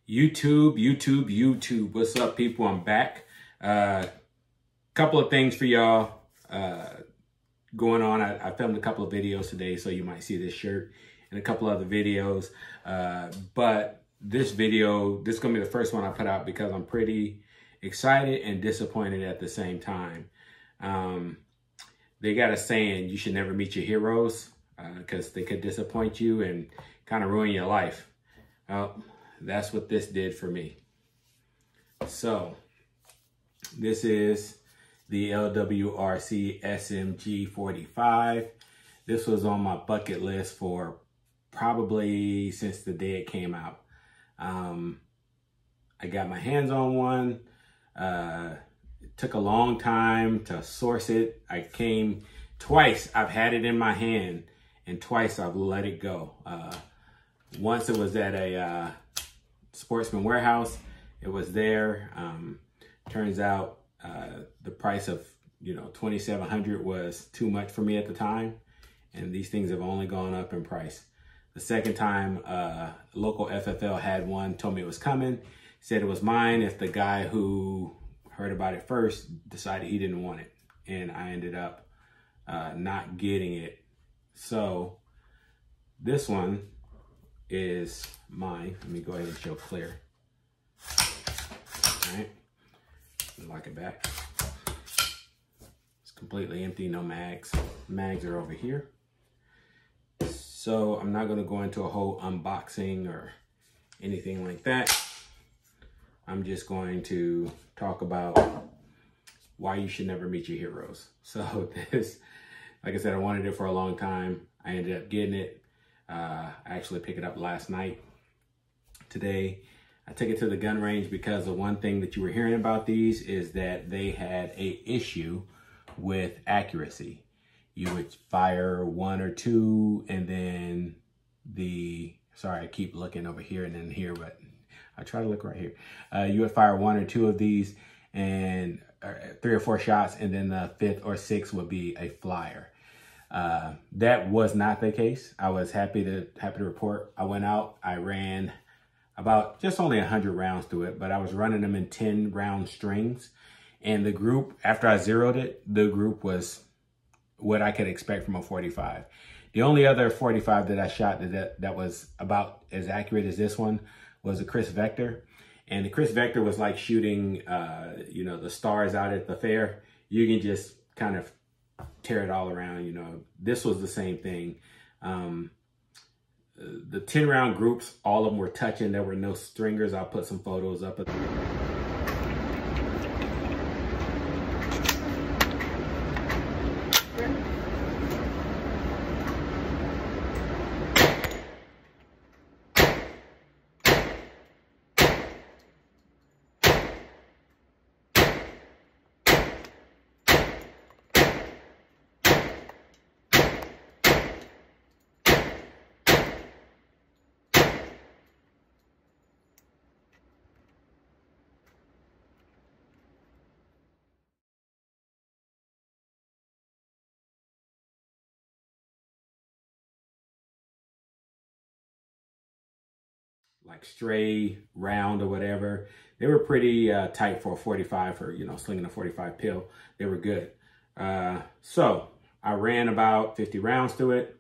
YouTube. What's up, people? I'm back. Couple of things for y'all going on. I filmed a couple of videos today, so you might see this shirt and a couple other videos. But this video, this is going to be the first one I put out because I'm pretty excited and disappointed at the same time. They got a saying, you should never meet your heroes because they could disappoint you and kind of ruin your life. That's what this did for me. So this is the LWRC SMG45. This was on my bucket list for probably since the day it came out. I got my hands on one. It took a long time to source it. I came twice. I've had it in my hand and twice I've let it go. Once it was at a Sportsman Warehouse. It was there. Turns out the price of $2,700 was too much for me at the time, and these things have only gone up in price. The second time, local FFL had one, told me it was coming, said it was mine if the guy who heard about it first decided he didn't want it, and I ended up not getting it. So this one is mine. Let me go ahead and show clear. All right, lock it back. It's completely empty, no mags. Mags are over here. So I'm not going to go into a whole unboxing or anything like that. I'm just going to talk about why you should never meet your heroes. So this, like I said, I wanted it for a long time. I ended up getting it. I actually picked it up last night. Today, I took it to the gun range because the one thing that you were hearing about these is that they had an issue with accuracy. You would fire one or two and then sorry, I keep looking over here and then here, but I try to look right here. You would fire one or two of these and 3 or 4 shots, and then the 5th or 6th would be a flyer. That was not the case. I was happy to report. I went out, I ran about just only 100 rounds through it, but I was running them in 10 round strings. And the group, after I zeroed it, the group was what I could expect from a 45. The only other 45 that I shot that was about as accurate as this one was a Chris Vector. And the Chris Vector was like shooting, the stars out at the fair. You can just kind of tear it all around, This was the same thing. The 10 round groups, all of them were touching. There were no stringers. I'll put some photos up. Like stray round or whatever. They were pretty tight for a 45, for slinging a 45 pill. They were good. So I ran about 50 rounds through it,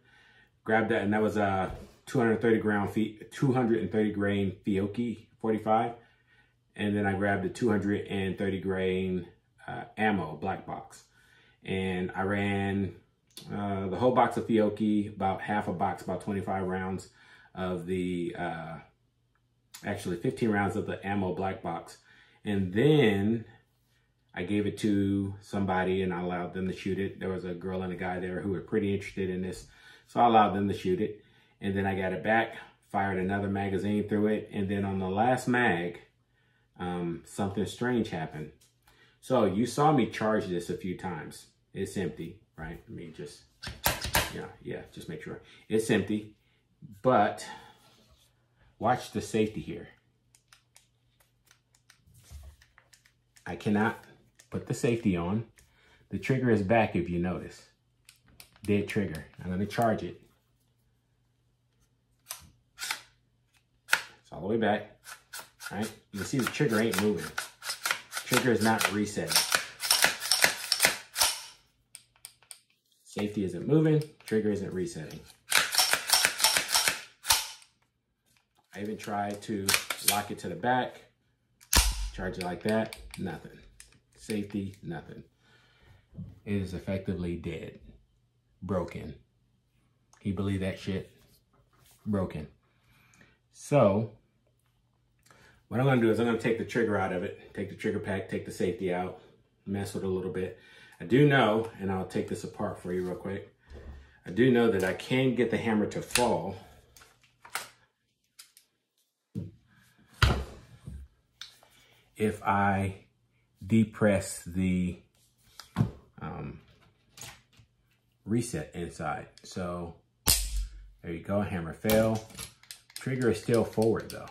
grabbed that, and that was a 230 grain Fiocchi 45, and then I grabbed the 230 grain ammo black box, and I ran the whole box of Fiocchi, about half a box, about 25 rounds of the actually 15 rounds of the ammo black box. And then I gave it to somebody and I allowed them to shoot it. There was a girl and a guy there who were pretty interested in this, so I allowed them to shoot it. And then I got it back, fired another magazine through it, and then on the last mag, something strange happened. So you saw me charge this a few times. It's empty, right? Let me just, just make sure. It's empty, but watch the safety here. I cannot put the safety on. The trigger is back, if you notice. Dead trigger. I'm going to charge it. It's all the way back. right? You can see the trigger ain't moving. Trigger is not resetting. Safety isn't moving, trigger isn't resetting. I even tried to lock it to the back, charge it like that, nothing. Safety, nothing. It is effectively dead, broken. Can you believe that shit? Broken. So, what I'm gonna do is I'm gonna take the trigger out of it, take the trigger pack, take the safety out, mess with it a little bit. I do know, and I'll take this apart for you real quick. I do know that I can get the hammer to fall if I depress the reset inside. So there you go, hammer fell. Trigger is still forward though.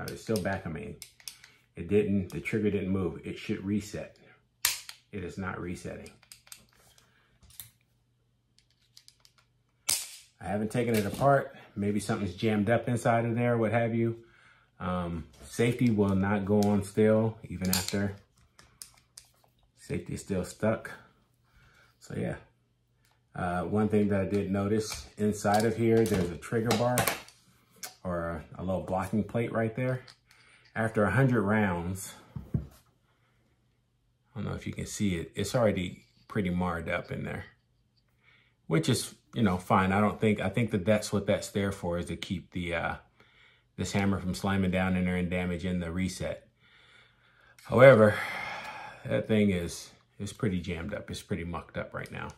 It's still back. I mean, the trigger didn't move. It should reset. It is not resetting. I haven't taken it apart. Maybe something's jammed up inside of there, what have you. Safety will not go on still, even after. Safety is still stuck. So yeah. One thing that I did notice, inside of here, there's a trigger bar or a little blocking plate right there. After 100 rounds, I don't know if you can see it, it's already pretty marred up in there, which is, you know, fine. I think that that's what that's there for, is to keep the this hammer from slamming down in there and damaging the reset. However, that thing is pretty jammed up. It's pretty mucked up right now.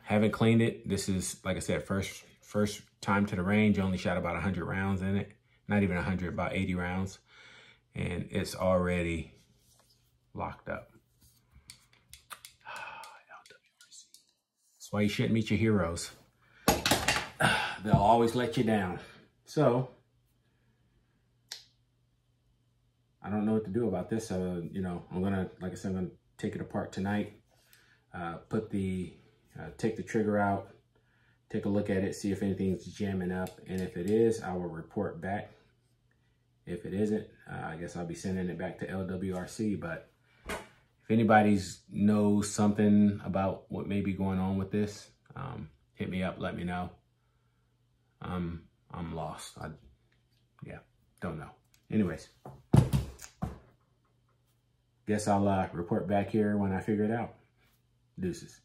Haven't cleaned it. This is, like I said, first time to the range. Only shot about 100 rounds in it. Not even 100, about 80 rounds. And it's already locked up. LWRC. That's why you shouldn't meet your heroes. They'll always let you down. So, I don't know what to do about this. You know, I'm gonna, like I said, I'm gonna take it apart tonight. Take the trigger out, take a look at it, see if anything's jamming up, and if it is, I will report back. If it isn't, I guess I'll be sending it back to LWRC. But if anybody knows something about what may be going on with this, hit me up, let me know. I'm lost. Yeah, don't know. Anyways, guess I'll report back here when I figure it out. Deuces.